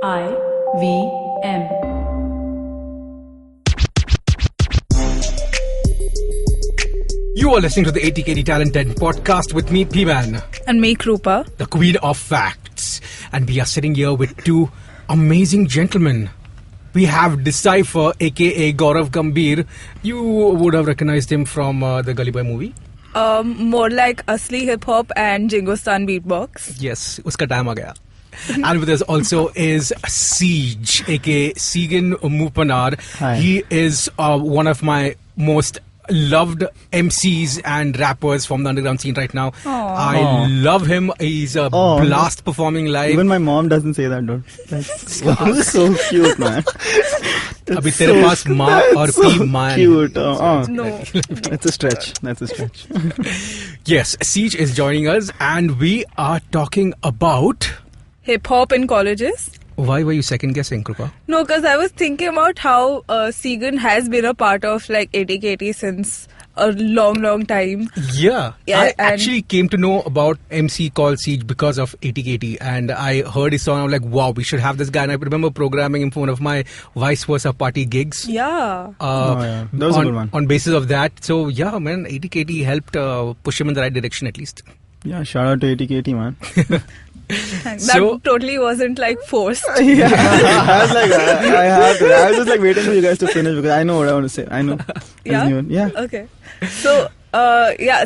IVM. You are listening to the ATKT Talent Tent podcast with me, P-Man. And me, Krupa. The Queen of Facts. And we are sitting here with two amazing gentlemen. We have D-Cypher, aka Gaurav Gambhir. You would have recognized him from the Gully Boy movie. More like Asli Hip-Hop and Hindustaan beatbox. Yes, uska time aa gaya. And with us also is Siege, aka Segan Mupanar. Hi. He is one of my most loved MCs and rappers from the underground scene right now. Aww. I love him. He's a blast performing live. Even my mom doesn't say that, dude. That's so cute, man. Abhi tere paas maa aur P maan. Cute. No. That's a stretch. Yes, Siege is joining us and we are talking about... Hip-hop in colleges. Why were you second guessing, Krupa? No, because I was thinking about how Segan has been a part of like ATKT since a long time. Yeah, Yeah, I and- actually came to know about MC called Siege because of ATKT, and I heard his song. I'm like, wow, we should have this guy. And I remember programming him for one of my vice versa party gigs. Yeah. Yeah. That was a good one. On basis of that, so yeah, man, ATKT helped push him in the right direction at least. Yeah, shout out to ATKT, man. That So- totally wasn't like forced. Yeah. I was just like waiting for you guys to finish because I know what I want to say. I know. Yeah? Yeah. Okay. So,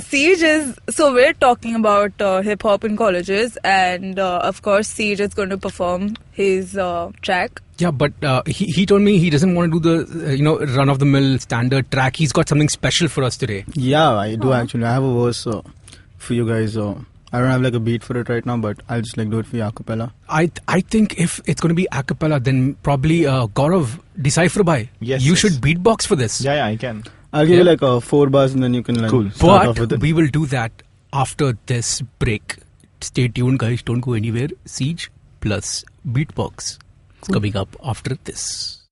Siege is... So, we're talking about hip-hop in colleges and, of course, Siege is going to perform his track. Yeah, but he told me he doesn't want to do the run-of-the-mill standard track. He's got something special for us today. Yeah, I do actually. I have a verse for you guys. I don't have like a beat for it right now, but I'll just like do it for you a cappella. I think if it's going to be a cappella, then probably Gaurav, D-Cypher bhai. Yes, You yes. should beatbox for this. Yeah, I can. I'll give you like 4 bars and then you can like start off with But it. we will do that after this break. Stay tuned, guys. Don't go anywhere. Siege plus beatbox is coming up after this.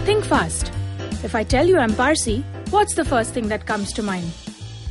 Think fast. If I tell you I'm Parsi, what's the first thing that comes to mind?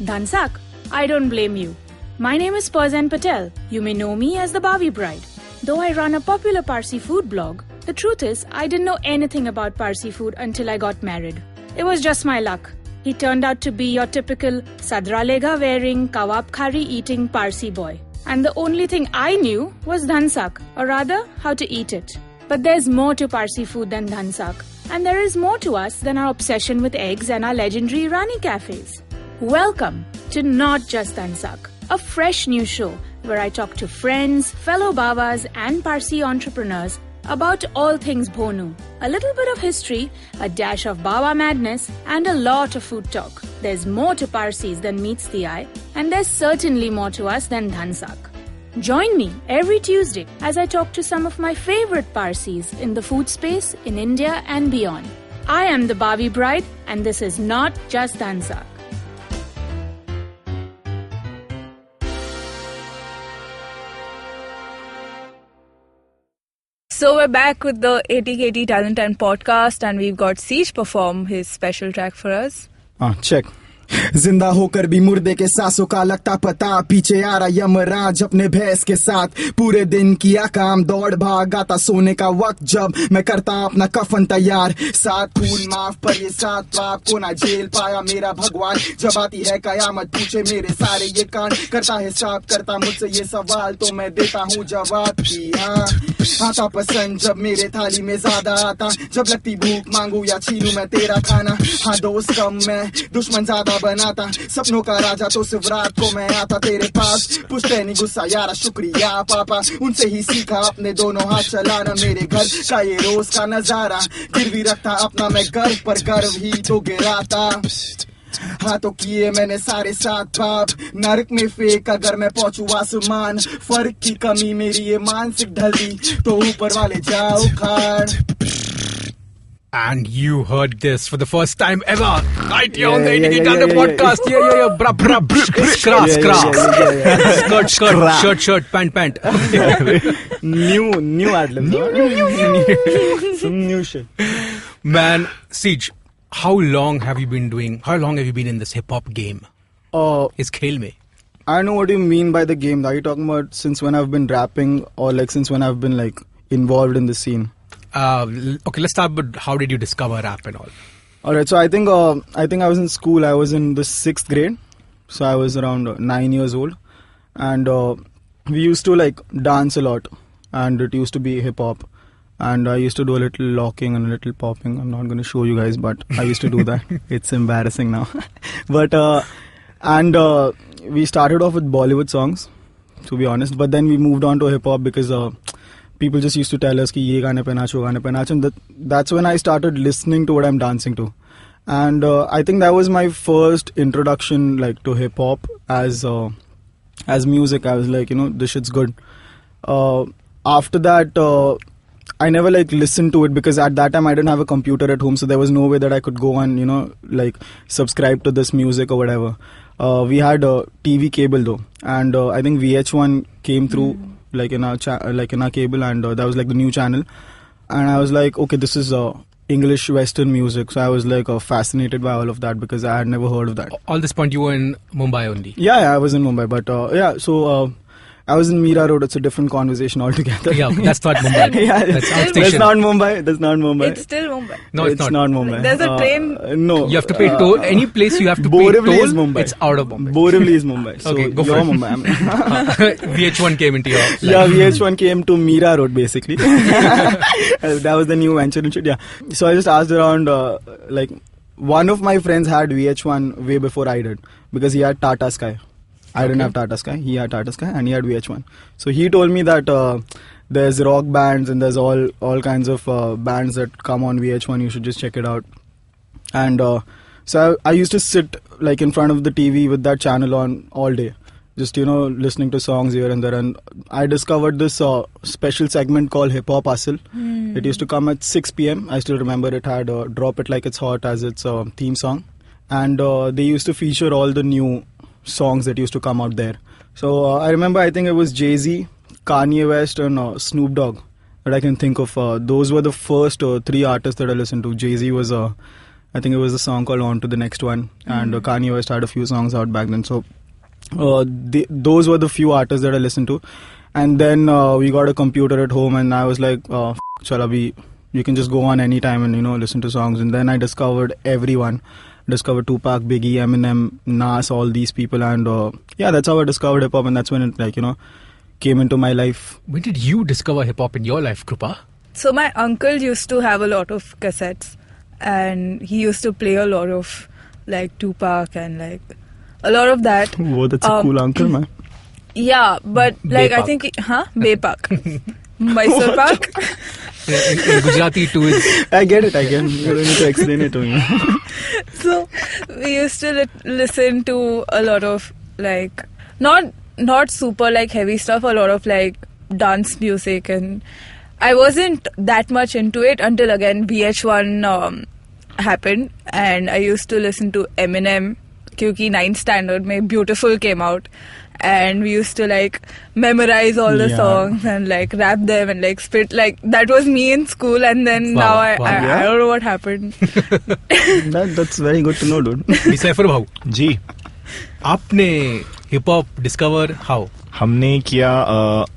Dhansak. I don't blame you. My name is Perzan Patel. You may know me as the Bavi Bride. Though I run a popular Parsi food blog, the truth is I didn't know anything about Parsi food until I got married. It was just my luck. He turned out to be your typical sadra lega wearing, kawab khari eating Parsi boy. And the only thing I knew was dhansak, or rather, how to eat it. But there's more to Parsi food than dhansak. And there is more to us than our obsession with eggs and our legendary Rani cafes. Welcome to Not Just Dhansak, a fresh new show where I talk to friends, fellow Babas and Parsi entrepreneurs about all things Bhonu, a little bit of history, a dash of Baba madness and a lot of food talk. There's more to Parsis than meets the eye and there's certainly more to us than Dhansak. Join me every Tuesday as I talk to some of my favorite Parsis in the food space in India and beyond. I am the Bavi Bride and this is Not Just Dhansak. So we're back with the ATKT Talent Tent podcast and we've got Siege perform his special track for us. Check. जिंदा होकर भी मुर्दे के सांसों का लगता पता पीछे आ रहा यमराज अपने भैंस के साथ पूरे दिन किया काम दौड़ भाग आता सोने का वक्त जब मैं करता अपना कफन तैयार 7 खून माफ पर ये 7 पाप को ना झेल पाया मेरा भगवान जब आती है कयामत पूछे मेरे सारे ये कांड करता हिसाब करता मुझसे ये सवाल तो मैं देता हूँ जवाब की हाँ आता पसंद जब मेरे थाली में ज्यादा आता जब लगती भूख मांगू या छीनू मैं तेरा खाना हाँ दोस्त कम मैं दुश्मन ज्यादा बनाता सपनों का राजा तो सिर्फ रात को मैं आता तेरे पास पूछते नहीं गुस्सा यारा शुक्रिया पापा उनसे ही सीखा अपने दोनों हाथ चलाना मेरे घर का ये रोज का नजारा गिरवी रखता अपना मैं गर्व पर गर्व ही तो गिराता हाँ तो किए मैंने सारे 7 पाप नरक में फेंक अगर मैं पहुंचू आसमान फर्क की कमी मेरी ये मानसिक ढली तो ऊपर वाले जाओ Khan And you heard this for the first time ever, right here on the ATKT Talent podcast. Yeah. Bra, Skirt, shirt, pant. New ad-lib. Some new shit. Man, Siege, how long have you been in this hip-hop game? Is khel mein? I know what you mean by the game. Are you talking about since when I've been rapping or like since when I've been like involved in the scene. Okay, let's start with how did you discover rap and all? All right, so I think I was in school. I was in the 6th grade, so I was around 9 years old, and we used to like dance a lot, and it used to be hip hop, and I used to do a little locking and a little popping. I'm not going to show you guys, but I used to do that. It's embarrassing now, but we started off with Bollywood songs, to be honest, but then we moved on to hip hop because people just used to tell us ki ye gaane pe nacho, and that's when I started listening to what I'm dancing to. And I think that was my first introduction like to hip hop as music. I was like, this shit's good. After that, I never like listened to it because at that time I didn't have a computer at home, so there was no way that I could go and like subscribe to this music or whatever. We had a TV cable though, and I think VH1 came through like in our cable, and that was like the new channel. And I was like, okay, this is English Western music. So I was like fascinated by all of that because I had never heard of that. All this point you were in Mumbai only? Yeah, I was in Mumbai, but so I was in Meera Road. It's a different conversation altogether. Yeah, okay, that's not Mumbai. Yeah, that's outstation. That's not Mumbai. It's still Mumbai. No, it's not Mumbai. There's a train. No. You have to pay toll. Any place you have to Borivali pay toll, is Mumbai. it's out of Mumbai. Borivali is Mumbai. So Okay, go for you're it. Mumbai. VH1 came into your life. Yeah, VH1 came to Meera Road basically. That was the new venture and shit. Yeah. So I just asked around, like one of my friends had VH1 way before I did because he had Tata Sky. I didn't have Tata Sky. He had Tata Sky and he had VH1. So he told me that there's rock bands and there's all kinds of bands that come on VH1. You should just check it out. And so I used to sit like in front of the TV with that channel on all day, just listening to songs here and there. And I discovered this special segment called Hip Hop Asli. It used to come at 6 p.m. I still remember it had Drop It Like It's Hot as its theme song. And they used to feature all the new songs that used to come out there. So I remember, I think it was Jay-Z, Kanye West and Snoop Dogg that I can think of. Those were the first 3 artists that I listened to. Jay-Z was I think it was a song called On to the Next One, and Kanye West had a few songs out back then. So those were the few artists that I listened to. And then we got a computer at home, and I was like, Chalabi, you can just go on anytime and listen to songs. And then I discovered everyone. Discovered Tupac, Biggie, Eminem, Nas, all these people, and that's how I discovered hip hop, and that's when it came into my life. When did you discover hip hop in your life, Krupa? So my uncle used to have a lot of cassettes, and he used to play a lot of like Tupac and like a lot of that. Whoa, that's a cool uncle, man. Yeah, but like I think Bepak. Mysore Pak. In Gujarati too. I get it. You don't need to explain it to me. So we used to listen to a lot of like not super like heavy stuff, a lot of like dance music, and I wasn't that much into it until again VH1 happened, and I used to listen to Eminem क्योंकि 9th standard में Beautiful came out. And we used to like memorize all the songs and like rap them and like spit. Like that was me in school, and then now I don't know what happened. That's very good to know, dude. D-Cypher भाऊ जी, आपने hip hop discover how? हमने किया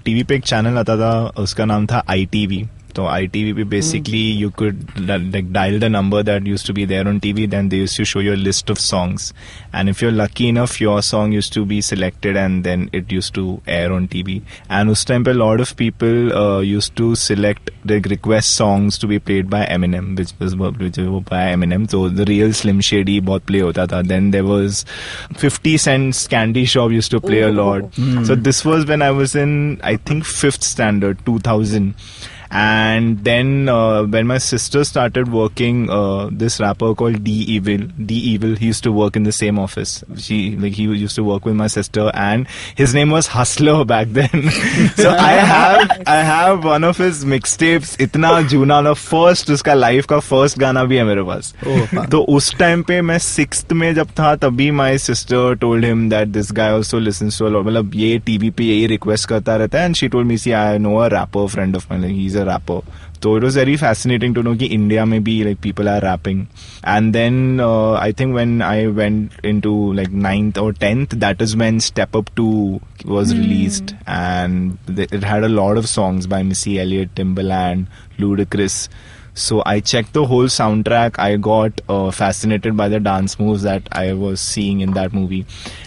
TV पे एक channel आता था, उसका नाम था ITV. So ITV basically you could like dial the number that used to be there on TV, then they used to show you a list of songs, and if you're lucky enough your song used to be selected and then it used to air on TV. And us time a lot of people used to select the request songs to be played by Eminem, which was by Eminem. So the real Slim Shady bahut play hota tha. Then there was 50 Cent's Candy Shop used to play a lot. So this was when I was in I think 5th standard, 2000. And then when my sister started working, this rapper called D-Evil, he used to work in the same office. He used to work with my sister, and his name was Hustler back then. So I have one of his mixtapes, इतना जूना ना, first उसका live का first गाना भी है मेरे पास. तो उस time पे मैं 6th में जब था तभी my sister told him that this guy also listens to a lot. मतलब ये TV पे यही request करता रहता है, and she told me, see, I know a rapper friend of mine, like he's a rapper, So it was very fascinating to know that India maybe like people are rapping. And then I think when I went into like 9th or 10th, that is when Step Up 2 was released, and it had a lot of songs by Missy Elliott, Timbaland, Ludacris. So I checked the whole soundtrack. I got fascinated by the dance moves that I was seeing in that movie,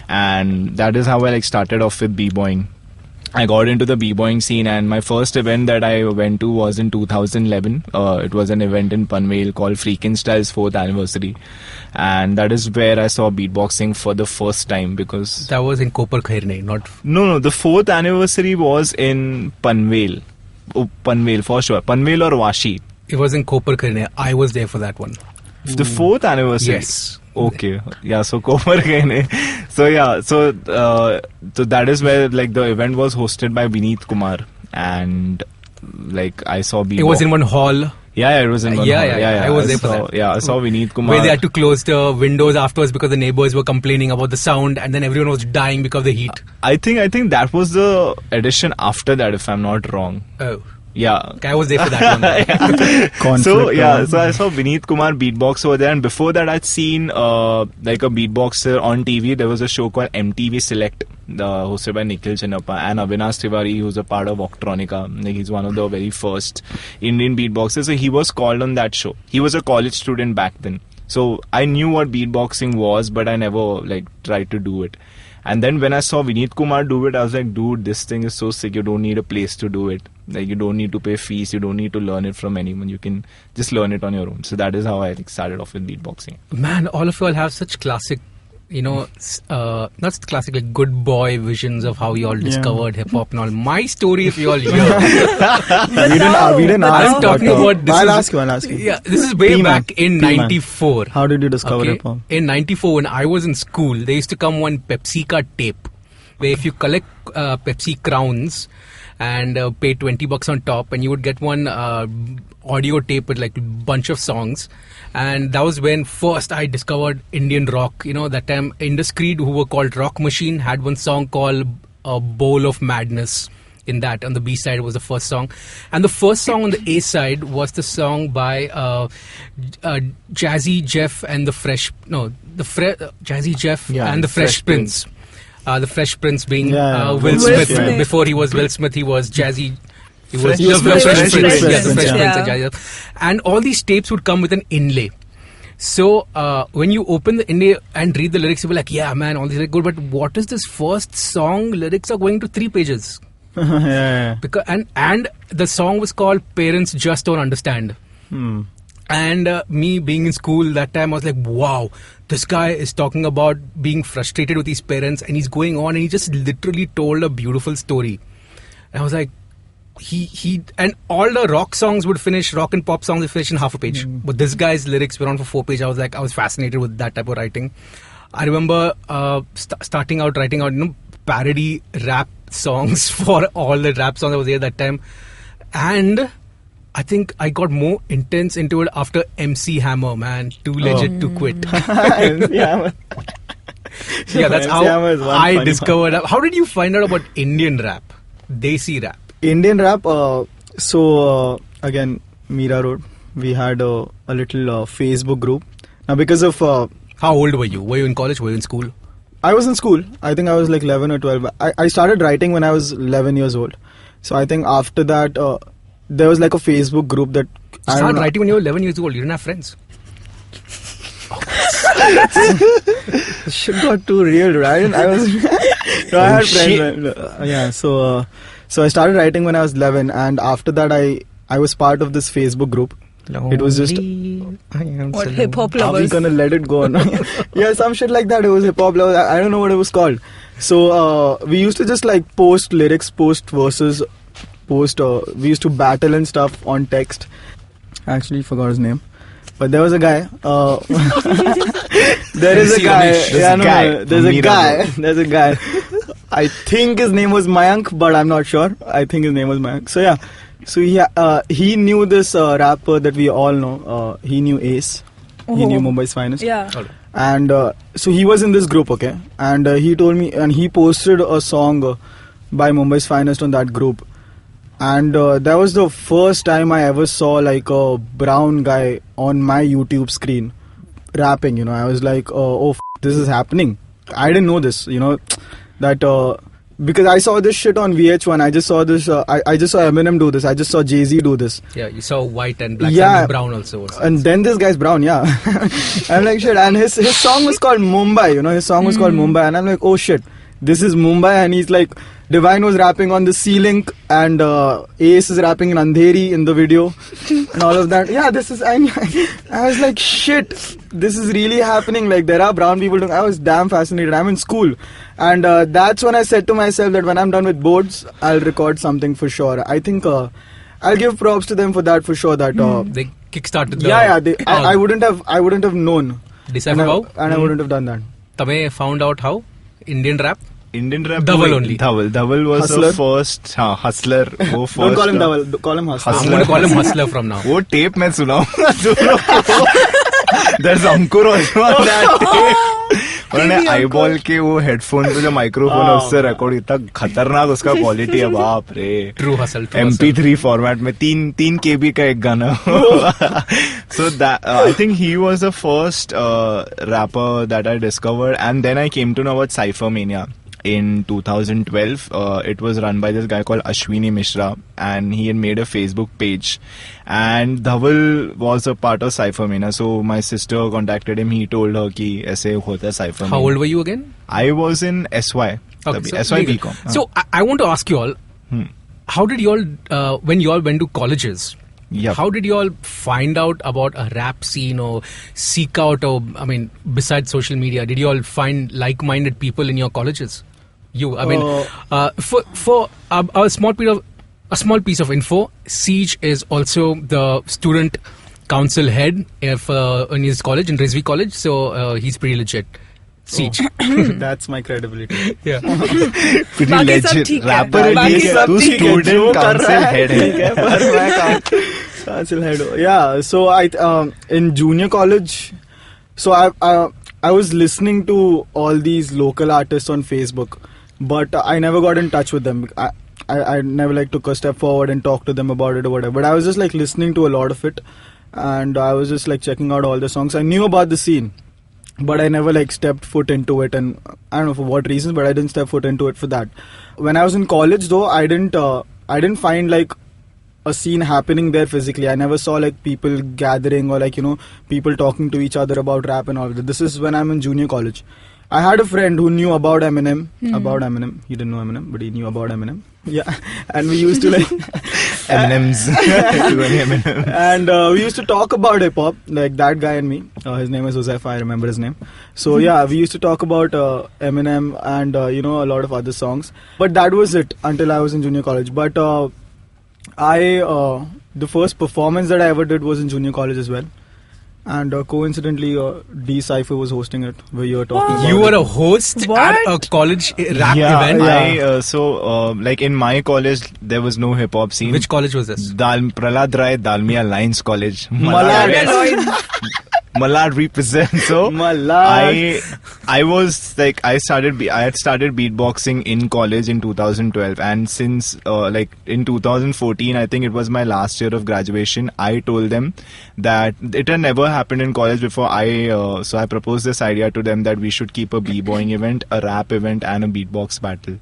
and that is how I like started off with b-boying. I got into the b-boying scene, and my first event that I went to was in 2011. It was an event in Panvel called Freakin' Style's 4th anniversary, and that is where I saw beatboxing for the first time, because that was in Koperkhairne, not... No, the 4th anniversary was in Panvel. Oh, Panvel for sure. Panvel or Vashi. It was in Koperkhairne. I was there for that one. The 4th anniversary? Yes. Okay, yeah, so Koperkhairne. So yeah, so that is where like the event was hosted by Vineet Kumar, and like I saw It was in one hall. Yeah, it was in one hall. Yeah, I was there for that. Yeah, I saw Vineet Kumar. Where they had to close the windows afterwards because the neighbors were complaining about the sound, and then everyone was dying because of the heat. I think that was the edition after that, if I'm not wrong. Oh. Yeah, I was there for that one. So I saw Vineet Kumar beatbox over there, and before that I'd seen like a beatboxer on TV. There was a show called MTV Select, hosted by Nikhil Chinnappa and Avinash Tiwari, who's a part of Octronica. Like, he's one of the very first Indian beatboxers. So he was called on that show. He was a college student back then, so I knew what beatboxing was, but I never like tried to do it. And then when I saw Vineet Kumar do it, I was like, dude, this thing is so sick. You don't need a place to do it. Like, you don't need to pay fees. You don't need to learn it from anyone. You can just learn it on your own. So that is how I started off with beatboxing. Man, all of you all have such classic, not classic, like good boy visions of how you all discovered hip-hop and all. My story, if you all hear. we didn't ask. I'm talking about this. I'll ask you. Yeah, this is way back in '94. How did you discover hip-hop? In '94, when I was in school, there used to come one Pepsi ka tape, where if you collect Pepsi crowns and pay $20 on top, and you would get one audio tape with like a bunch of songs. And that was when first I discovered Indian rock. That time Indus Creed, who were called Rock Machine, had one song called A Bowl of Madness. In that, on the B side was the first song, and the first song on the A side was the song by Jazzy Jeff and the Fresh. No, Jazzy Jeff and the Fresh Prince. The Fresh Prince being Will Smith. Before he was Will Smith, he was Jazzy. He was the Fresh Prince. And all these tapes would come with an inlay. So when you open the inlay and read the lyrics, you'll be like, yeah, man, all these are good. But what is this first song? Lyrics are going to 3 pages. Because and the song was called Parents Just Don't Understand. And me being in school that time, I was like, wow, this guy is talking about being frustrated with his parents, and he's going on and he just literally told a beautiful story. And I was like, he and all the rock and pop songs would finish in half a page, but this guy's lyrics were on for 4 pages. I was fascinated with that type of writing. I remember starting out writing out parody rap songs for all the rap songs that was there that time, and I think I got more intense into it after MC Hammer, man. Too legit to quit. Yeah, that's how I discovered. How did you find out about Indian rap, Desi rap? Indian rap, again, Mira Road, we had a little Facebook group. Now, because of... how old were you? Were you in college? Were you in school? I was in school. I think I was like 11 or 12. I started writing when I was 11 years old. So I think after that, there was like a Facebook group that... You started writing when you were 11 years old. You didn't have friends. Shit got too real, right? I had friends. So I started writing when I was 11, and after that I was part of this Facebook group. It was just what hip-hop lovers. Are we gonna let it go? Yeah, some shit like that. It was hip-hop lovers. I don't know what it was called. So we used to just like post lyrics, post verses, we used to battle and stuff on text. I actually forgot his name, but there was a guy. There's a guy. I think his name was Mayank, but I'm not sure. I think his name was Mayank. So yeah. So he knew this rapper that we all know. He knew Ace. He knew Mumbai's Finest. Yeah. And so he was in this group, okay? And he told me, and he posted a song by Mumbai's Finest on that group. And that was the first time I ever saw like a brown guy on my YouTube screen rapping. I was like, this is happening. I didn't know this. That because I saw this shit on VH1. I just saw this. I just saw Eminem do this. I just saw Jay-Z do this. Yeah, you saw white and black and brown also. And then this guy's brown. Yeah, I'm like shit. And his song was called Mumbai. His song was called Mumbai. And I'm like, oh shit, this is Mumbai. And he's like, Divine was rapping on the ceiling, and Ace is rapping in Andheri in the video, and all of that. Yeah, this is. I was like, shit, this is really happening. Like, there are brown people doing. I was damn fascinated. I'm in school, and that's when I said to myself that when I'm done with boards, I'll record something for sure. I think I'll give props to them for that for sure. That they kickstarted the. Yeah. I wouldn't have known. D-Cypher and I wouldn't have done that. Tame found out how Indian rap. Dhaval only. Dhaval was Hustler? the first hustler. Don't call him Dhaval. Call him Hustler. I'm going to call him Hustler from now. वो tape मैं सुनाऊंगा. There's Ankur also on that tape. उन्होंने eyeball के वो headphone पे जो microphone है उससे record इतना खतरनाक उसका quality है बाप रे. True hustle. MP3 format में 3 KB का एक गाना. So that I think he was the first rapper that I discovered, and then I came to know about Cypher Mania. In 2012, it was run by this guy called Ashwini Mishra, and he had made a Facebook page, and Dhaval was a part of Cypher Mania. So my sister contacted him. He told her कि ऐसे होता है Cypher Mania. How old were you again? I was in SY. Okay, so SY BCom. So I want to ask you all, how did you all, when you all went to colleges, how did you all find out about a rap scene or seek out, or besides social media, did you all find like-minded people in your colleges? For a small piece of info, Siege is also the student council head in his college, in Rizvi College, so he's pretty legit. Siege. That's my credibility. Yeah. Pretty legit. Rapper है तू student council head है. पर मैं council head. Yeah. So I in junior college, so I was listening to all these local artists on Facebook, but I never got in touch with them. I never like took a step forward and talked to them about it or whatever. But I was just like listening to a lot of it, and I was just like checking out all the songs. I knew about the scene, but I never like stepped foot into it, and I don't know for what reasons, but I didn't step foot into it for that. When I was in college though, I didn't find like a scene happening there physically. I never saw like people gathering or like people talking to each other about rap and all that. This is when I'm in junior college. I had a friend who knew about Eminem. About Eminem. He didn't know Eminem, but he knew about Eminem. Yeah. And we used to like Eminems. And we used to talk about hip-hop, like that guy and me. His name is Joseph, I remember his name. So yeah, we used to talk about Eminem and a lot of other songs. But that was it until I was in junior college. But the first performance that I ever did was in junior college as well. And coincidentally, D-Cypher was hosting it, where you were talking about You were a host at a college rap event? Like in my college, there was no hip-hop scene. Which college was this? Pralad Rai Dalmia Lines College. Malad represent. So Malad. I was like I had started beatboxing in college in 2012, and since like in 2014, I think it was my last year of graduation, I told them that it had never happened in college before. So I proposed this idea to them that we should keep a b-boying event, a rap event, and a beatbox battle.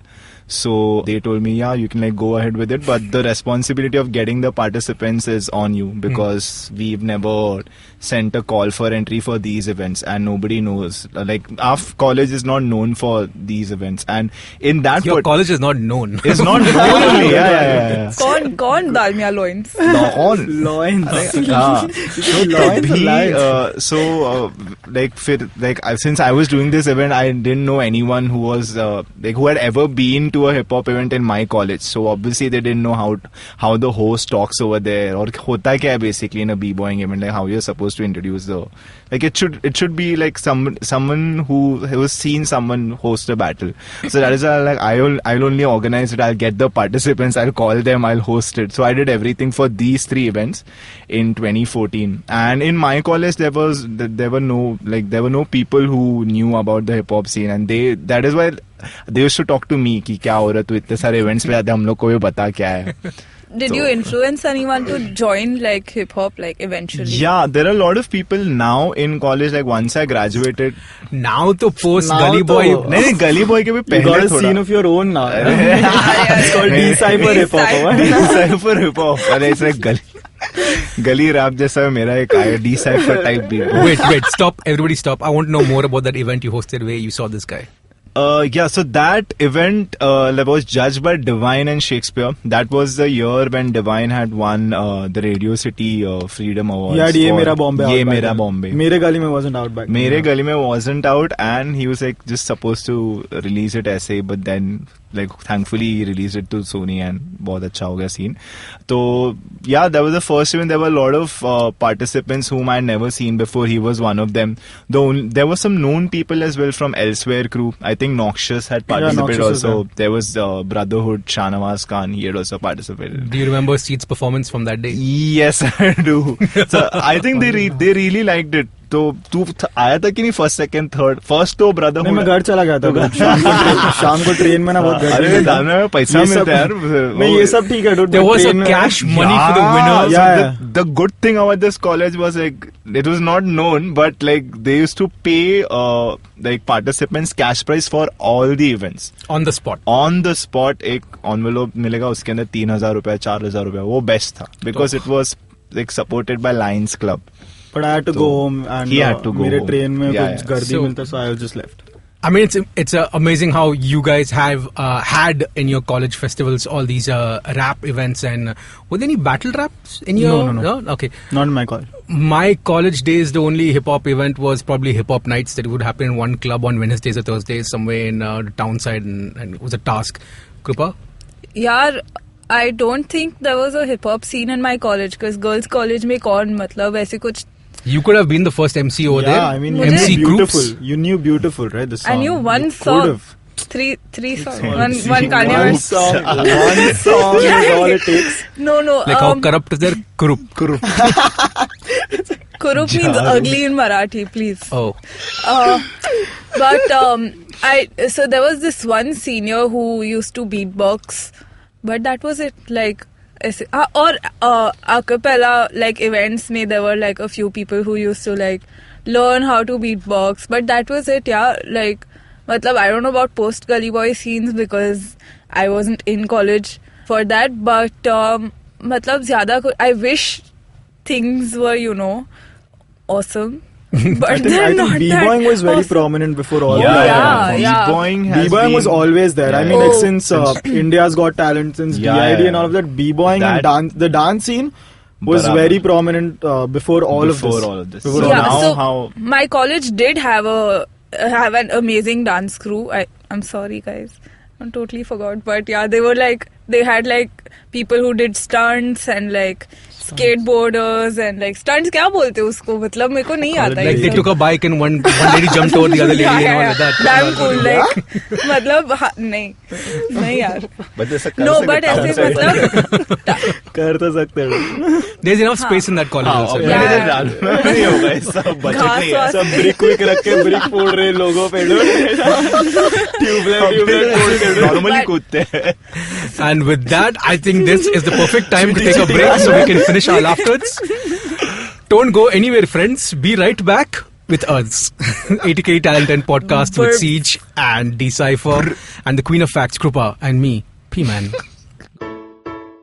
So they told me, yeah, you can like go ahead with it, but the responsibility of getting the participants is on you, because we've never sent a call for entry for these events, and nobody knows. Like our college is not known for these events, and in that your college is not known. It's not known only. Yeah. कौन Dalmia loins? Since I was doing this event, I didn't know anyone who was who had ever been to a hip hop event in my college. So obviously they didn't know how the host talks over there, or hota kya hai basically in a b-boying event, like how you're supposed to introduce it should be like someone who has seen someone host a battle. So that is why like I'll only organize it, I'll get the participants, I'll call them, I'll host it. So I did everything for these 3 events in 2014, and in my college there were no people who knew about the hip hop scene, and that is why they used to talk to me कि क्या हो रहा है, तू इतने सारे events पे आते, हम लोग को भी बता क्या है. did you influence anyone to join like hip hop like eventually? Yeah, there are a lot of people now in college. Like once I graduated, Now to post Now Gully to- Boy. नहीं गली boy के भी You पहले got a थोड़ा scene of your own now. It's called D-Cypher Hip-Hop. D-Cypher Hip-Hop. अरे it's like गली rap जैसा मेरा एक आया D-Cypher type beat. Wait, stop. Everybody stop. I want to know more about that event you hosted where you saw this guy. Yeah, so that event was judged by Divine and Shakespeare. That was the year when Divine had won the Radio City Freedom Awards. He had Ye for Mera Bombay out Ye back Mera then. Bombay. Mere Gali Mein wasn't out back then. Mere Gali Mein wasn't out, and he was like just supposed to release it essay, but then like thankfully he released it to Sony and बहुत अच्छा हो गया scene. So yeah, that was the first event. There were a lot of participants whom I had never seen before. He was one of them. There were some known people as well from Elsewhere crew. I think Noxious had participated Noxious also. was There was Brotherhood, Shahnawaz Khan. He had also participated. Do you remember Seed's performance from that day? Yes, I do. So I think they really liked it. तो तू आया था कि नहीं first second third first तो brother नहीं मैं घर चला गया था शाम को ट्रेन में ना बहुत अरे दाना में पैसा मिलता है यार नहीं ये सब ठीक है dude, There was a train में- cash money for the winners. Yeah. The good thing about this college was like it was not known, but like they used to pay like participants cash prize for all the events. On the spot. On the spot एक envelope मिलेगा उसके अंदर 3,000 रुपया 4,000 रुपया वो best था because it was like supported by Lions Club. But I had to go home and He had to go मेरे home. Train में Yeah, कुछ yeah. गर्दी So- मिलता so I just left. I mean, it's amazing how you guys have had in your college festivals all these rap events and were there any battle raps in your? No. Okay. Not in my college. My college days, the only hip hop event was probably hip hop nights that would happen in one club on Wednesdays or Thursdays somewhere in the town side, and it was a task. Krupa? यार I don't think there was a hip hop scene in my college because girls college में कौन मतलब ऐसे कुछ You could have been the first MC over there. Yeah, I mean, MC you knew groups. beautiful. You knew beautiful, right? The song. I knew one You song. could've. Three songs. One Kanye One West. song. One song is all it takes. No. Like how corrupt is their Kurup? Kurup means ugly in Marathi, please. Oh. But so there was this one senior who used to beatbox, but that was it. Like, or a cappella like events. There were like a few people who used to like learn how to beatbox, but that was it. Yeah, like, matlab, I don't know about post Gully Boy scenes because I wasn't in college for that. But matlab, zyada I wish things were awesome. But I they're think not b-boying that was very awesome. prominent before all Yeah. B-boying has B-boying was been- always there. I Yeah. mean, like Oh. since India's Got Talent, since Yeah, DID and all of that, B-boying and the dance scene was Barabar. very prominent before all of this. Before So all now of so how- my college did have an amazing dance crew. I'm sorry guys, I totally forgot, but yeah, they had like people who did stunts and like skateboarders and like stunts क्या बोलते हैं उसको मतलब मेरे को नहीं आता Like ये they सब. took a bike and one lady jumped over the other lady and all of that. Damn cool like मतलब नहीं यार But there's a no but ऐसे मतलब कर तो सकते हो There's enough space in that college also. Yeah. नहीं होगा ऐसा बजट घास नहीं है वास- सब ब्रिक विक रख के ब्रिक फोड़ रहे लोगों पे ट्यूबलाइट फोड़ के नॉर्मली कूदते हैं And with that, I think this is the perfect time to take a break so we can finish our laughters. Don't go anywhere, friends. Be right back with us. ATKT Talent Tent podcast with Burp. Siege and D-Cypher and the Queen of Facts, Krupa, and me, P-Man.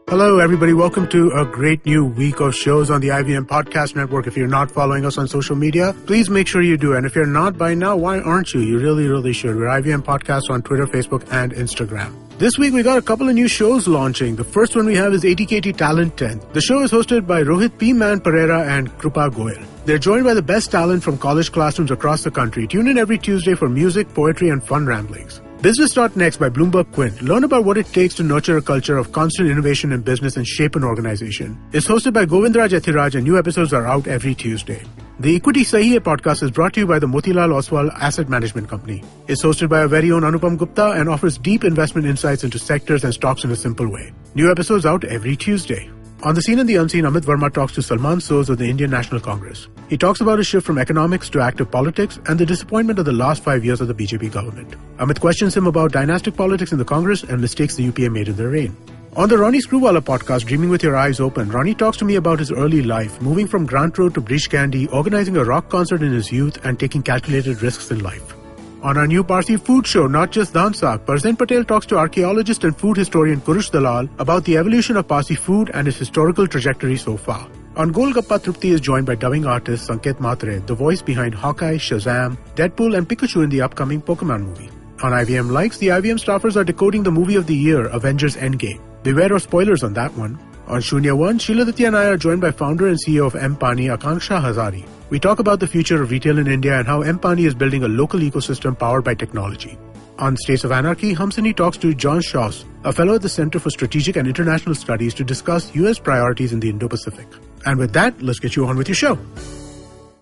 Hello, everybody. Welcome to a great new week of shows on the IVM Podcast Network. If you're not following us on social media, please make sure you do. And if you're not by now, why aren't you? You really, really should. We're IVM Podcast on Twitter, Facebook, and Instagram. This week, we got a couple of new shows launching. The first one we have is ATKT Talent Tent. The show is hosted by Rohit P-Man Pereira and Krupa Goyal. They're joined by the best talent from college classrooms across the country. Tune in every Tuesday for music, poetry, and fun ramblings. Business.next by Bloomberg Quint. Learn about what it takes to nurture a culture of constant innovation in business and shape an organization. It's hosted by Govindraj Ethiraj and new episodes are out every Tuesday. The Equity Sahi Hai podcast is brought to you by the Motilal Oswal Asset Management Company. It's hosted by our very own Anupam Gupta and offers deep investment insights into sectors and stocks in a simple way. New episodes out every Tuesday. On the Scene and the Unseen, Amit Verma talks to Salman Soz of the Indian National Congress. He talks about his shift from economics to active politics and the disappointment of the last 5 years of the BJP government. Amit questions him about dynastic politics in the Congress and mistakes the UPA made in their reign. On the Ronnie Screwvala podcast, Dreaming with Your Eyes Open, Ronnie talks to me about his early life, moving from Grant Road to Breach Candy, organizing a rock concert in his youth, and taking calculated risks in life. On our new Parsi food show, Not Just Dansak, Parzen Patel talks to archaeologist and food historian Kurush Dalal about the evolution of Parsi food and its historical trajectory so far. On Golgappa, Trupti is joined by dubbing artist Sanket Matre, the voice behind Hawkeye, Shazam, Deadpool and Pikachu in the upcoming Pokemon movie. On IVM Likes, the IVM staffers are decoding the movie of the year, Avengers Endgame. Beware of spoilers on that one. On Shunya One, Sheila Ditya and I are joined by founder and CEO of M-Pani, Akanksha Hazari. We talk about the future of retail in India and how M-Pani is building a local ecosystem powered by technology. On States of Anarchy, Hamsini talks to John Shaws, a fellow at the Center for Strategic and International Studies, to discuss U.S. priorities in the Indo-Pacific. And with that, let's get you on with your show.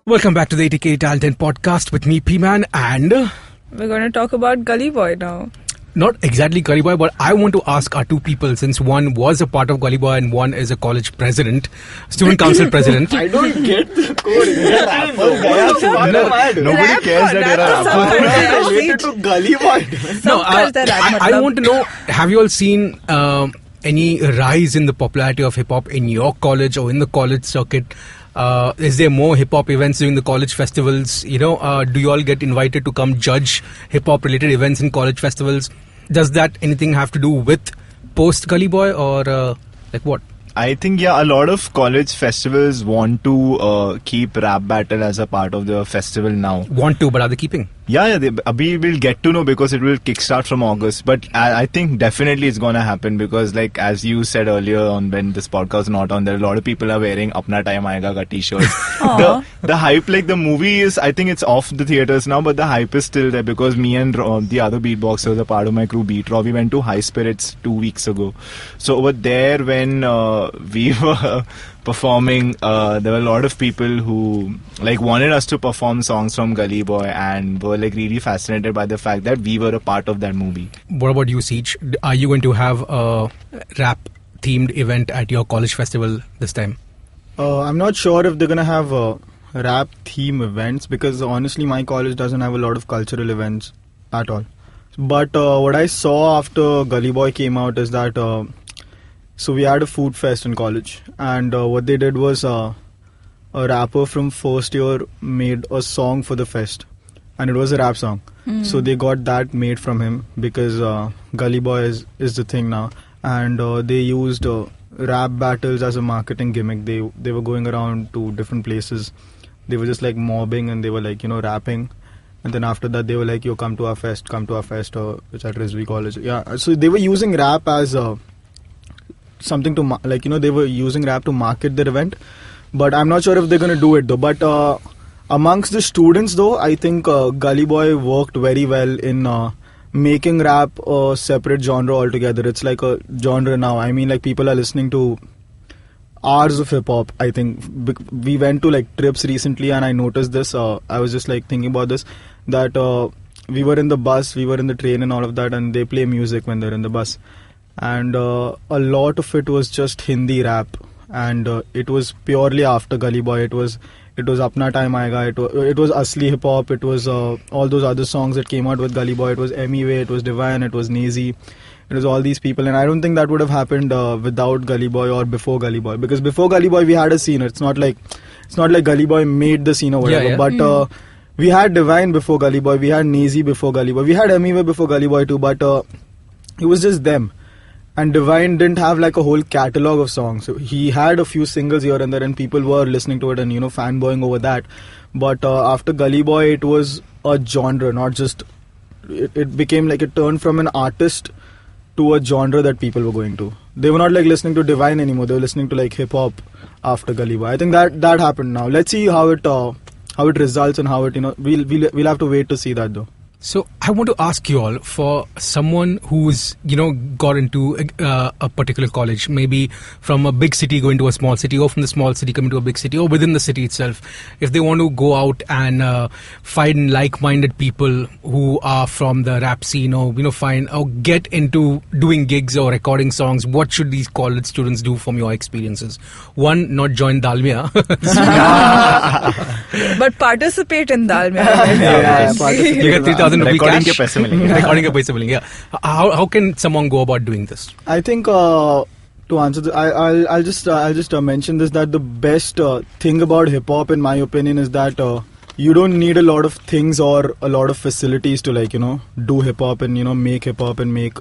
Welcome back to the ATKT Talent Tent podcast with me, P-Man, and... We're going to talk about Gully Boy now. Not exactly Gully Boy, but I want to ask our two people, since one was a part of Gully Boy and one is a college president, student council president. I don't get the code. Nobody cares that you're a rapper. Related to Gully Boy. No, I want to know, have you all seen any rise in the popularity of hip-hop in your college or in the college circuit? Is there more hip-hop events during the college festivals? Do you all get invited to come judge hip-hop related events in college festivals? Does that anything have to do with post Gully Boy or like what? I think, a lot of college festivals want to keep rap battle as a part of the festival now. Want to, but are they keeping? Yeah, we will get to know because it will kickstart from August. But I think definitely it's going to happen because, like, as you said earlier on when this podcast was not on, there a lot of people are wearing Apna Time Aayega ka t-shirts. the hype, like the movie is, I think it's off the theaters now, but the hype is still there because me and the other beatboxers, a part of my crew, Beat Raw, we went to High Spirits 2 weeks ago. So over there when we were performing, there were a lot of people who like wanted us to perform songs from Gully Boy and were like really fascinated by the fact that we were a part of that movie. What about you, Siege? Are you going to have a rap themed event at your college festival this time? I'm not sure if they're going to have rap theme events because honestly my college doesn't have a lot of cultural events at all. But what I saw after Gully Boy came out is that so we had a food fest in college and what they did was a rapper from first year made a song for the fest and it was a rap song. So they got that made from him because Gully Boy is the thing now, and they used rap battles as a marketing gimmick. They were going around to different places. They were just like mobbing and they were like rapping, and then after that they were like, yo, come to our fest, which at Rizvi College. Yeah, so they were using rap as something to they were using rap to market their event, but I'm not sure if they're gonna do it though. But amongst the students though, I think Gully Boy worked very well in making rap a separate genre altogether. It's like a genre now. I mean, like people are listening to hours of hip hop. I think we went to like trips recently and I noticed this. I was just like thinking about this, that we were in the bus, we were in the train and all of that, and they play music when they're in the bus. And a lot of it was just Hindi rap, and it was purely after Gully Boy. It was Apna Time Aayega, it was Asli Hip-Hop, it was all those other songs that came out with Gully Boy. It was Emiway, it was Divine, it was Nazy, it was all these people, and I don't think that would have happened without Gully Boy or before Gully Boy, because before Gully Boy we had a scene. It's not like Gully Boy made the scene or whatever, but we had Divine before Gully Boy, we had Nazy before Gully Boy, we had Emiway before Gully Boy too, but it was just them. And Divine didn't have like a whole catalogue of songs. So he had a few singles here and there and people were listening to it and fanboying over that. But after Gully Boy it was a genre, not just... It became like it turned from an artist to a genre that people were going to. They were not like listening to Divine anymore. They were listening to like hip hop after Gully Boy. I think that happened now. Let's see how it results and how it we'll have to wait to see that though. So I want to ask you all, for someone who's got into a particular college, maybe from a big city going to a small city, or from the small city coming to a big city, or within the city itself, if they want to go out and find like-minded people who are from the rap scene, or find or get into doing gigs or recording songs, what should these college students do from your experiences? One, not join Dalmia, but participate in Dalmia. Yeah, you get 3,000 rupee cash. Recording के पैसे मिलेंगे. Recording के पैसे मिलेंगे. Yeah. How can someone go about doing this? I think to answer this, I'll just mention this, that the best thing about hip hop, in my opinion, is that you don't need a lot of things or a lot of facilities to do hip hop and make hip hop and make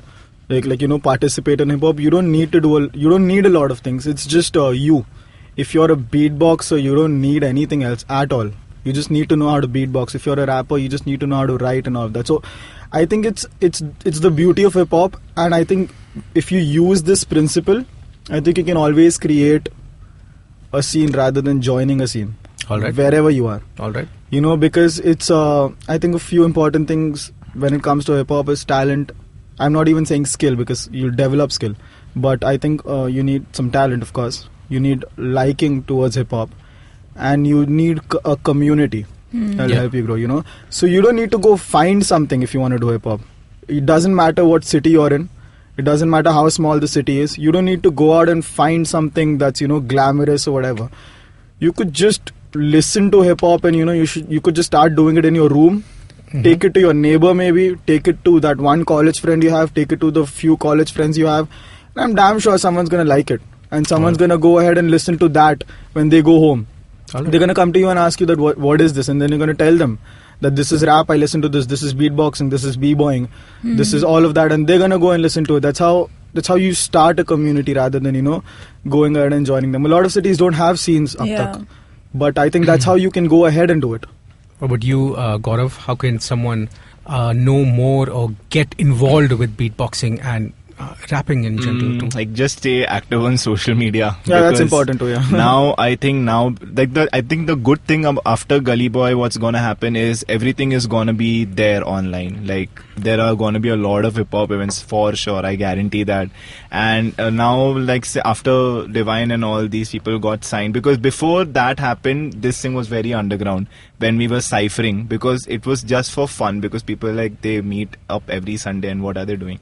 participate in hip hop. You don't need a lot of things. It's just you. If you're a beatboxer, you don't need anything else at all. You just need to know how to beatbox. If you're a rapper, you just need to know how to write and all of that. So I think it's the beauty of hip hop, and I think if you use this principle, I think you can always create a scene rather than joining a scene. All right. Wherever you are. All right. Because it's I think a few important things when it comes to hip hop is talent. I'm not even saying skill, because you'll develop skill, but I think you need some talent, of course. You need liking towards hip hop, and you need a community that'll help you grow. So you don't need to go find something if you want to do hip hop. It doesn't matter what city you're in. It doesn't matter how small the city is. You don't need to go out and find something that's glamorous or whatever. You could just listen to hip hop, and you could just start doing it in your room. Take it to your neighbor, maybe take it to that one college friend you have, take it to the few college friends you have, and I'm damn sure someone's gonna like it, and someone's gonna go ahead and listen to that when they go home. They're gonna come to you and ask you that what is this, and then you're gonna tell them that this is rap, I listen to this is beatboxing, this is b-boying, this is all of that, and they're gonna go and listen to it. That's how you start a community, rather than going ahead and joining them. A lot of cities don't have scenes up tak, but I think that's how you can go ahead and do it. What about you, Gaurav? How can someone know more or get involved with beatboxing and rapping in general too? Just stay active on social media. Yeah, that's important too. Yeah. I think the good thing after Gully Boy, what's gonna happen is everything is gonna be there online. There are gonna be a lot of hip hop events for sure. I guarantee that. And now, say after Divine and all these people got signed, because before that happened, this thing was very underground when we were ciphering, because it was just for fun, because people they meet up every Sunday, and what are they doing?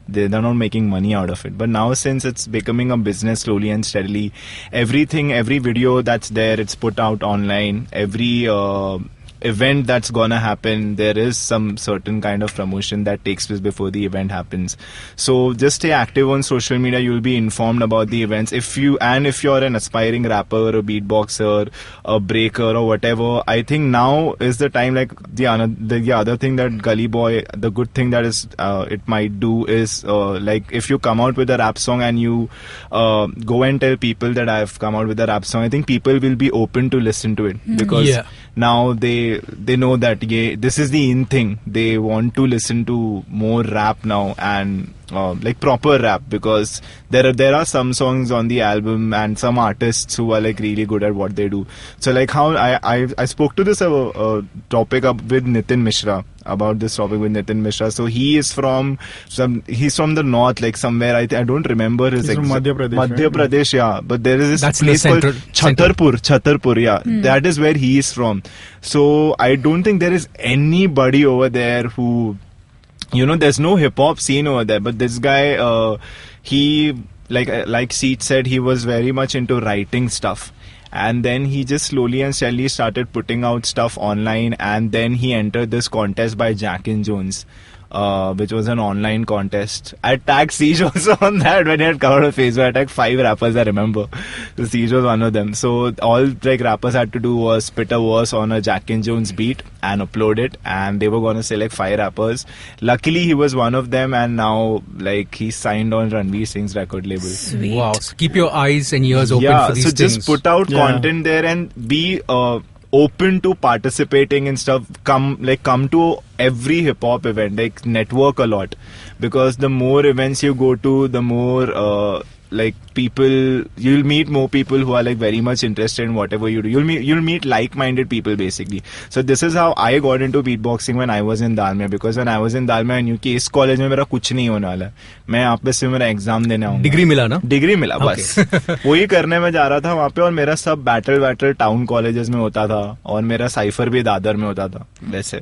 They're not making money out of it. But now, since it's becoming a business slowly and steadily, every video that's there, it's put out online. Every event that's gonna happen, there is some certain kind of promotion that takes place before the event happens. So just stay active on social media. You'll be informed about the events. If you're an aspiring rapper, a beatboxer, a breaker, or whatever, I think now is the time. The other thing that Gully Boy, the good thing that is it might do is if you come out with a rap song and you go and tell people that I've come out with a rap song, I think people will be open to listen to it, because now they know that this is the in thing. They want to listen to more rap now, and proper rap, because there are some songs on the album and some artists who are really good at what they do. So how I spoke to this topic with Nitin Mishra, about this topic with Nitin Mishra. So he's from the north, somewhere, I don't remember his exact. From Madhya Pradesh, yeah. But there is this place called Chhatarpur, yeah. That is where he is from. So I don't think there is anybody over there who, there's no hip hop scene over there. But this guy, he, like Seat said, he was very much into writing stuff. And then he just slowly and steadily started putting out stuff online, and then he entered this contest by Jack and Jones, which was an online contest. I tagged Siege also on that when he had covered on Facebook. I tagged 5 rappers, I remember. So Siege was one of them. So all rappers had to do was spit a verse on a Jack and Jones beat and upload it, and they were going to select 5 rappers. Luckily he was one of them, and now he signed on Ranveer Singh's record label. Sweet. Wow. So keep your eyes and ears open for these things. So just put out content there and be open to participating in stuff. Come to every hip hop event, network a lot, because the more events you go to, the more you'll meet more people who are very much interested in whatever you do. You'll meet like-minded people, basically. So this is how I got into beatboxing when I was in Dalmia, because when I was in Dalmia, I knew कि इस college में मेरा कुछ नहीं होने वाला है. मैं यहाँ पे सिर्फ मेरा एग्जाम देने आऊंगा. डिग्री मिला ना? डिग्री मिला बस. वही करने में जा रहा था वहाँ पे, और मेरा सब बैटल टाउन कॉलेजेस में होता था, और मेरा साइफर भी दादर में होता था. वैसे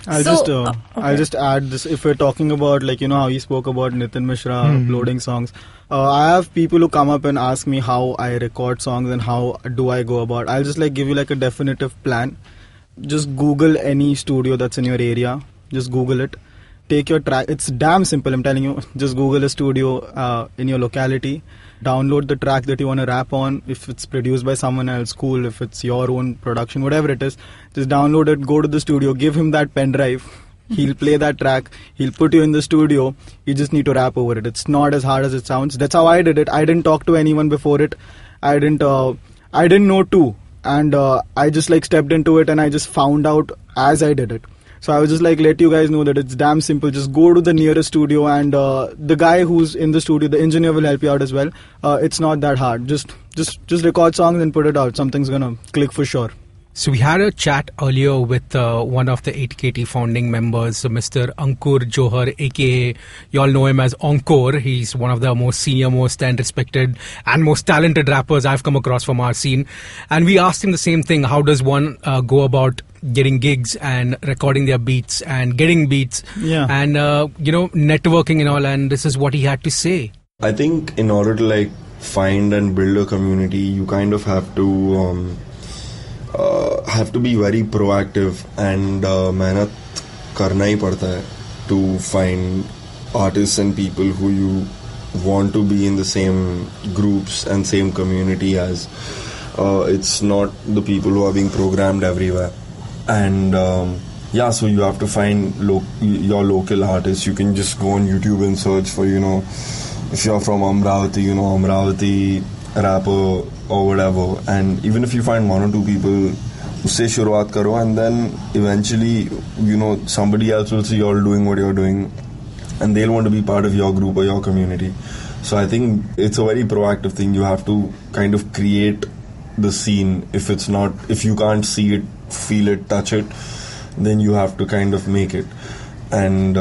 I'll just add this. If we're talking about how he spoke about Nitin Mishra uploading songs, I have people who come up and ask me how I record songs and how do I go about. I'll just give you a definitive plan. Just Google any studio that's in your area. Just Google it. Take your track. It's damn simple, I'm telling you. Just Google a studio in your locality. Download the track that you want to rap on. If it's produced by someone else, cool. If it's your own production, whatever it is, just download it, go to the studio, give him that pen drive. He'll play that track. He'll put you in the studio. You just need to rap over it. It's not as hard as it sounds. That's how I did it. I didn't talk to anyone before it. I didn't know too. And I just like stepped into it and I just found out as I did it. So I was just like, let you guys know that it's damn simple. Just go to the nearest studio and the guy who's in the studio, the engineer will help you out as well. It's not that hard. Just record songs and put it out. Something's gonna click for sure. So we had a chat earlier with one of the ATKT founding members, Mr. Ankur Johar, aka you all know him as Encore. He's one of the most senior, most and respected and most talented rappers I've come across from our scene. And we asked him the same thing. How does one go about getting gigs and recording their beats and getting beats and networking and all? And this is what he had to say. I think in order to like find and build a community, you kind of have to be very proactive and mehnat karna hi padta hai to find artists and people who you want to be in the same groups and same community as. It's not the people who are being programmed everywhere. And so you have to find your local artists. You can just go on YouTube and search for, if you're from Amravati, Amravati rapper or whatever. And even if you find one or two people, usse shuruaat karo, and then eventually, somebody else will see you all doing what you're doing and they'll want to be part of your group or your community. So I think it's a very proactive thing. You have to kind of create the scene. If you can't see it, feel it, touch it, then you have to kind of make it. And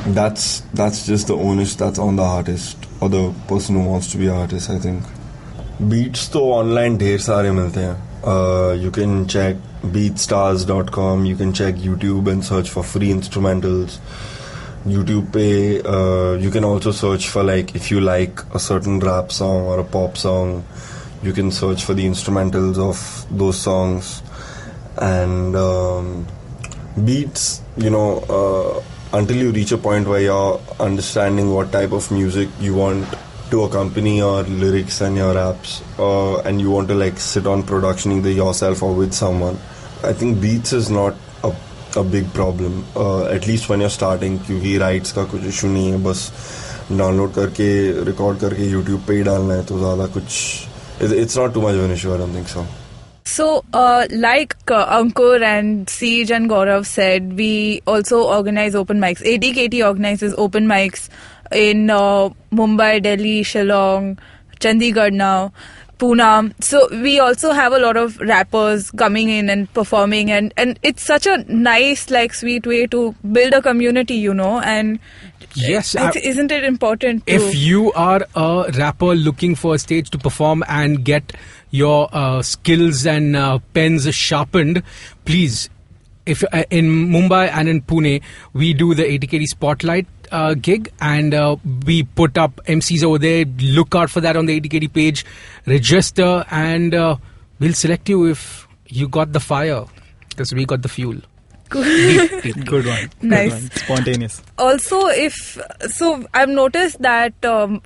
that's just the onus that's on the artist or the person who wants to be an artist, I think. Beats to online ढेर सारे मिलते हैं. You can check beatstars.com. You can check YouTube and search for free instrumentals. YouTube pe you can also search for, like, if you like a certain rap song or a pop song, you can search for the instrumentals of those songs. And beats, until you reach a point where you're understanding what type of music you want to accompany your lyrics and your raps, and you want to like sit on production either yourself or with someone, I think beats is not a big problem, at least when you're starting, क्योंकि rights का कुछ issue नहीं है, बस download करके record करके YouTube पे ही डालना है, तो ज़्यादा कुछ, it's not too much of an issue, I don't think so. So, like Ankur and Siege and Gaurav said, we also organize open mics. ATKT organizes open mics in Mumbai, Delhi, Shillong, Chandigarh now, Pune. So we also have a lot of rappers coming in and performing, and it's such a nice, like, sweet way to build a community, and yes, isn't it important to... If you are a rapper looking for a stage to perform and get your skills and pens sharpened, please, if in Mumbai and in Pune, we do the ATKT Spotlight gig, and we put up MCs over there. Look out for that on the ATKT page, register, and we'll select you if you got the fire, because we got the fuel. Good one. Nice. Good one. Spontaneous. Also, I've noticed that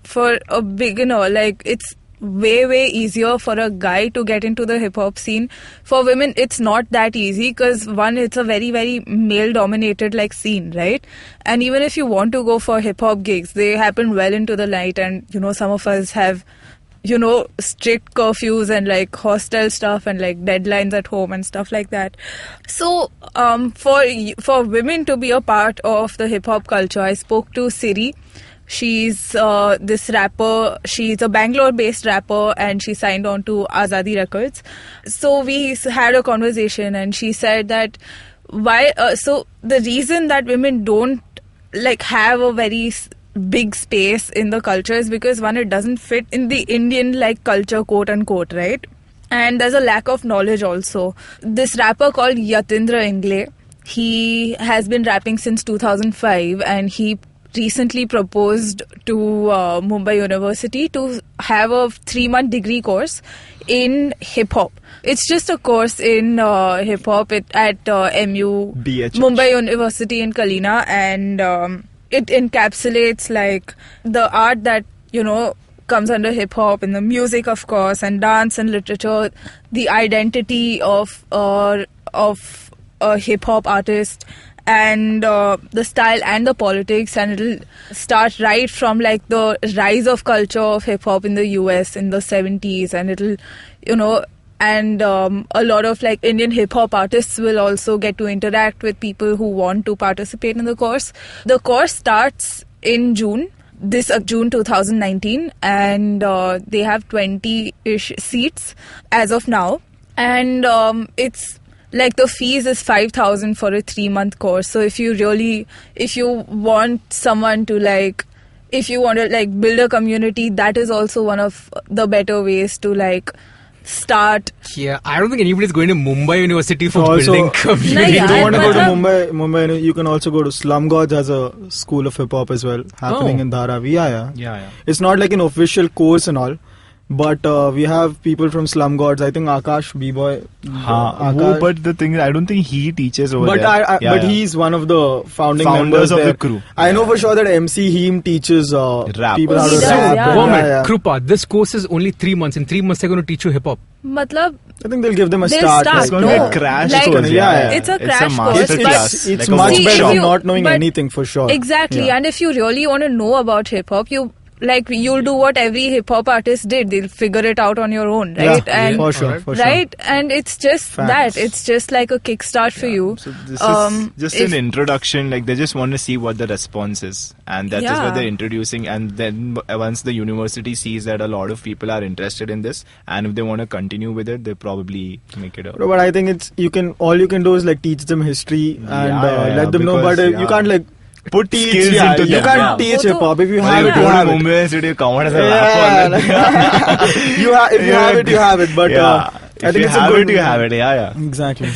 for a beginner, like, it's way easier for a guy to get into the hip-hop scene. For women, it's not that easy, because one, it's a very, very male-dominated, like, scene, right? And even if you want to go for hip-hop gigs, they happen well into the night, and, some of us have, strict curfews and, like, hostel stuff and, like, deadlines at home and stuff like that. So, for women to be a part of the hip-hop culture, I spoke to Siri. She's this rapper. She's a Bangalore-based rapper, and she signed on to Azadi Records. So we had a conversation, and she said that so the reason that women don't, like, have a very big space in the culture is because, one, it doesn't fit in the Indian, like, culture, quote unquote, right? And there's a lack of knowledge also. This rapper called Yatindra Ingle, he has been rapping since 2005, and he recently proposed to Mumbai University to have a 3-month degree course in hip-hop. It's just a course in hip-hop at MU, DHH. Mumbai University in Kalina, and it encapsulates like the art that, comes under hip-hop, and the music, of course, and dance and literature, the identity of a hip-hop artist, and the style and the politics, and it'll start right from like the rise of culture of hip-hop in the US in the 70s, and it'll, and a lot of like Indian hip-hop artists will also get to interact with people who want to participate in the course. The course starts in June 2019, and they have 20-ish seats as of now, and it's like the fees is 5,000 for a 3-month course. So if you want someone to like, if you want to like build a community, that is also one of the better ways to like start. Yeah, I don't think anybody's going to Mumbai University for Also, building community. If you don't want to go to Matlab- Mumbai, you can also go to Slum Gods as a school of hip hop as well, happening Oh. in Dharavi. Yeah. Yeah. It's not like an official course and all, but we have people from Slum Gods. I think Akash B-Boy. Akash. But the thing is, I don't think he teaches over But there. but he's one of the founding Founders members of there. the crew. I know for sure that MC Heem teaches Rap. people how He to does, rap. yeah. One minute, Yeah. Krupa, this course is only 3 months. In 3 months, they're going to teach you hip hop. Matlab, I think they'll give them a They'll start. start, It's going to no. be a crash Like- course. Yeah. It's a crash course, master but- class. It's like a much See, better if than you- not knowing but- anything for sure. exactly. Yeah. And if you really want to know about hip-hop, you'll do what every hip-hop artist did. They'll figure it out on your own, right? Yeah, And for sure. right, and it's just Facts. that. It's just like a kickstart for you. So this Um, is just if- an introduction. Like they just want to see what the response is, and that is Yeah. what they're introducing. And then once the university sees that a lot of people are interested in this, and if they want to continue with it, they probably make it up. But I think all you can do is like teach them history and Yeah, let them know. because, But you can't like Put teach. skills Yeah, into you them. can't Yeah. teach Photo- hip hop. If you Well, have you it, go you to have it. Mumbai University, you come out as a Yeah, rapper. like, if you have it, you have it. But I if think you it's a have good. it, you have it. Yeah. Exactly.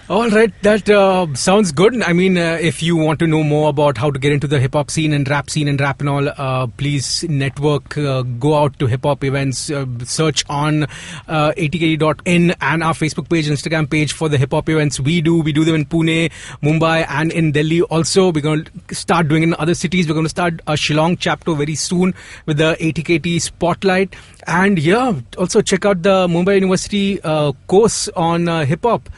All right, that sounds good. I mean, if you want to know more about how to get into the hip-hop scene and rap and all, please network, go out to hip-hop events, search on ATKT.in and our Facebook page, Instagram page for the hip-hop events we do. We do them in Pune, Mumbai and in Delhi also. We're going to start doing it in other cities. We're going to start a Shillong chapter very soon with the ATKT Spotlight. And yeah, also check out the Mumbai University course on hip-hop.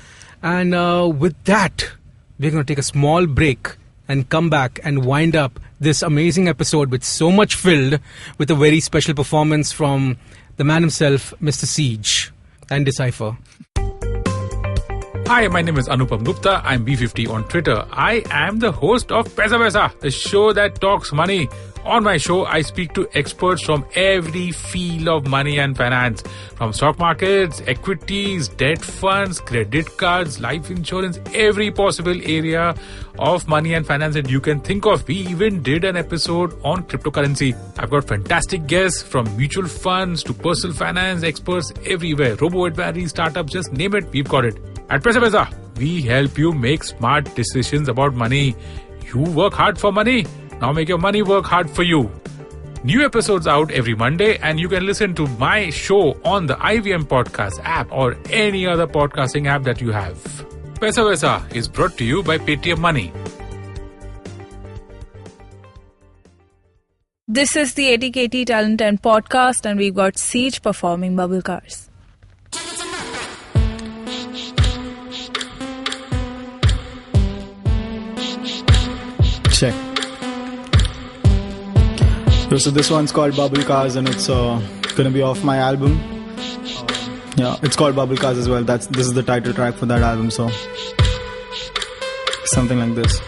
And with that, we're going to take a small break and come back and wind up this amazing episode with so much filled with a very special performance from the man himself, Mr. Siege and D-Cypher. Hi, my name is Anupam Gupta. I'm B50 on Twitter. I am the host of Paisa Vaisa, the show that talks money. On my show, I speak to experts from every field of money and finance, from stock markets, equities, debt funds, credit cards, life insurance, every possible area of money and finance that you can think of. We even did an episode on cryptocurrency. I've got fantastic guests from mutual funds to personal finance experts everywhere. Robo-advisory, startups, just name it, we've got it. At Paisa Vaisa, we help you make smart decisions about money. You work hard for money. Now make your money work hard for you. New episodes out every Monday, and you can listen to my show on the IVM Podcast app or any other podcasting app that you have. Paisa Vaisa is brought to you by Paytm Money. This is the ATKT Talent Tent podcast, and we've got Siege performing Bubble Cars. Check. So this one's called Bubble Cars, and it's gonna be off my album. Yeah, it's called Bubble Cars as well. This is the title track for that album. So something like this.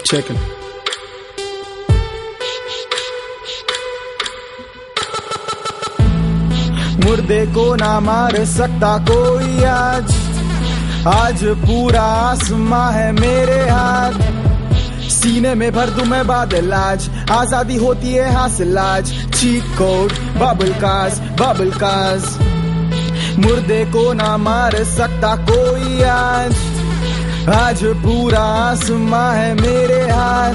Check it. मुर्दे को ना मार सकता कोई आज पूरा आसमां है मेरे हाथ सीने में भर दूं मैं बादल आज आजादी होती है हासिल आज चीट कोड बबल कार्स मुर्दे को ना मार सकता कोई आज पूरा आसमां है मेरे हाथ,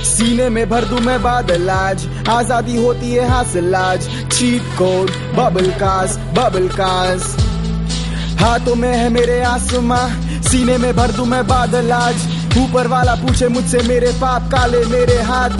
सीने में भर दूं मैं बादल आज, आजादी होती है हासिल आज, चीट कोड बबल कास, हाथों में है मेरे आसमां, सीने में भर दूं मैं बादल आज, ऊपर वाला पूछे मुझसे मेरे पाप काले मेरे हाथ,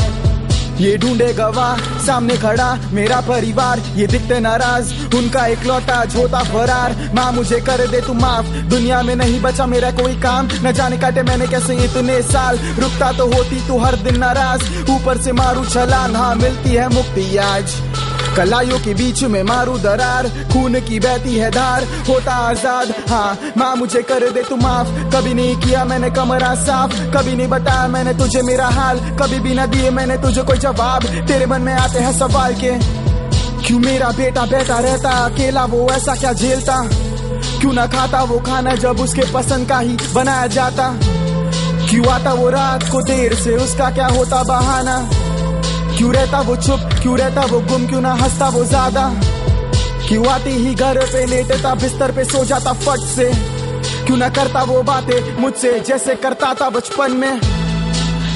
ये ढूंढे गवाह सामने खड़ा मेरा परिवार, ये दिखते नाराज उनका इकलौता होता फरार, माँ मुझे कर दे तू माफ, दुनिया में नहीं बचा मेरा कोई काम, न जाने काटे मैंने कैसे इतने साल, रुकता तो होती तू हर दिन नाराज, ऊपर से मारू छलांग हाँ मिलती है मुक्ति आज, कलाइयों के बीच में मारू दरार, खून की बहती है धार, होता आजाद हाँ माँ मुझे कर दे तू माफ, कभी नहीं किया मैंने कमरा साफ, कभी नहीं बताया मैंने तुझे मेरा हाल, कभी भी न दिए मैंने तुझे कोई जवाब, तेरे मन में आते हैं सवाल के क्यों मेरा बेटा बैठा रहता अकेला, वो ऐसा क्या झेलता, क्यों ना खाता वो खाना जब उसके पसंद का ही बनाया जाता, क्यों आता वो रात को देर से उसका क्या होता बहाना, क्यों रहता वो चुप, क्यों रहता वो गुम, क्यों ना हंसता वो ज्यादा, क्यों आते ही घर पे लेटता बिस्तर पे सो जाता फट से, क्यों ना करता वो बातें मुझसे जैसे करता था बचपन में,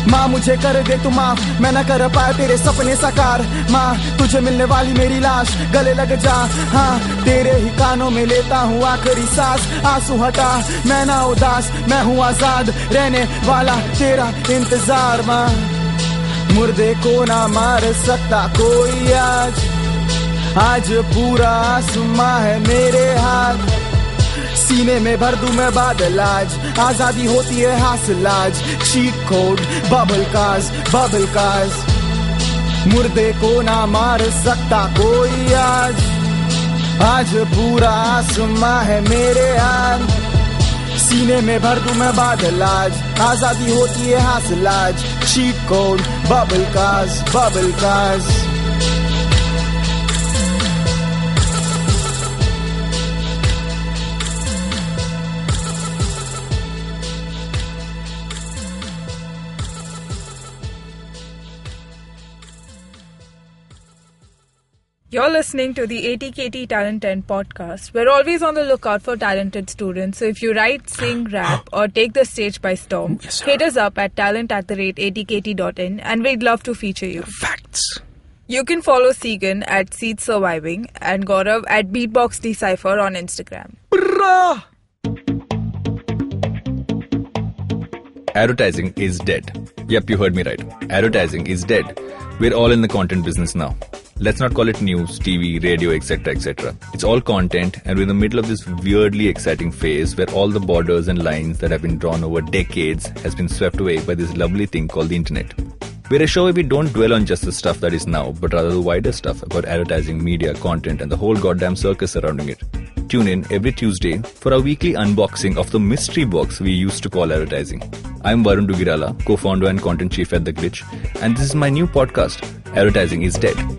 माँ मुझे कर दे तू माफ, मैं न कर पाया तेरे सपने साकार, माँ तुझे मिलने वाली मेरी लाश गले लग जा, हाँ तेरे ही कानों में लेता हूँ आखिरी सांस, आंसू हटा मैं ना उदास, मैं हूँ आजाद रहने वाला तेरा इंतजार, माँ मुर्दे को ना मार सकता कोई आज पूरा आसमां है मेरे हाथ, सीने में भर दूं मैं बादल आज, आजादी होती है हासिल आज, चीट कोड बबल कास, मुर्दे को ना मार सकता कोई आज पूरा आसमां है मेरे हाथ, सीने में भर दूं मैं बादल आज, आजादी होती है हासिल आज, चीट कोड बबल कास। You're listening to the ATKT Talent Tent podcast. We're always on the lookout for talented students. So if you write, sing, rap, or take the stage by storm, hit us up at talent@atkt.in and we'd love to feature you. Facts. You can follow Segan at Seed Surviving and Gaurav at beatboxer D-Cypher on Instagram. Advertising is dead. Yep, you heard me right. Advertising is dead. We're all in the content business now. Let's not call it news, TV, radio, etc., etc. It's all content, and we're in the middle of this weirdly exciting phase where all the borders and lines that have been drawn over decades has been swept away by this lovely thing called the internet. We're a show where we don't dwell on just the stuff that is now, but rather the wider stuff about advertising, media, content, and the whole goddamn circus surrounding it. Tune in every Tuesday for our weekly unboxing of the mystery box we used to call advertising. I'm Varun Dugirala, co-founder and content chief at The Glitch, and this is my new podcast, Advertising is Dead.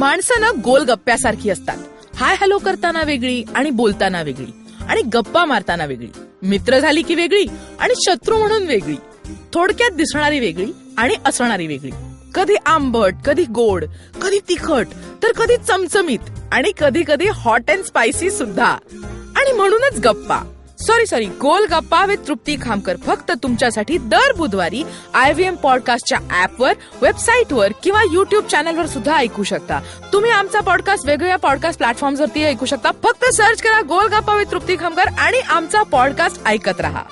माणसं गोलगप्प्यासारखी असतात, hi hello करताना वेगळी आणि बोलताना वेगळी आणि गप्पा मारताना वेगळी, मित्र झाली की वेगळी आणि शत्रू म्हणून वेगळी, थोडक्यात दिसणारी वेगळी आणि असणारी वेगळी, कधी आंबट, कधी गोड, कधी तिखट, तर कधी चमचमीत आणि कधी कधी हॉट अँड स्पायसी सुद्धा. आणि म्हणूनच गप्पा सॉरी गोल गप्पा विथ तृप्ती खामकर फक्त तुमच्यासाठी दर बुधवारी IVM पॉडकास्टच्या ऍपवर, वेबसाईटवर किंवा युट्यूब चॅनलवर सुद्धा ऐकू शकता. तुम्ही आमचा पॉडकास्ट वेगवेगळ्या पॉडकास्ट प्लॅटफॉर्मवरती ऐकू शकता. फक्त सर्च करा गोल गप्पा विथ तृप्ती खामकर आणि आमचा पॉडकास्ट ऐकत रहा.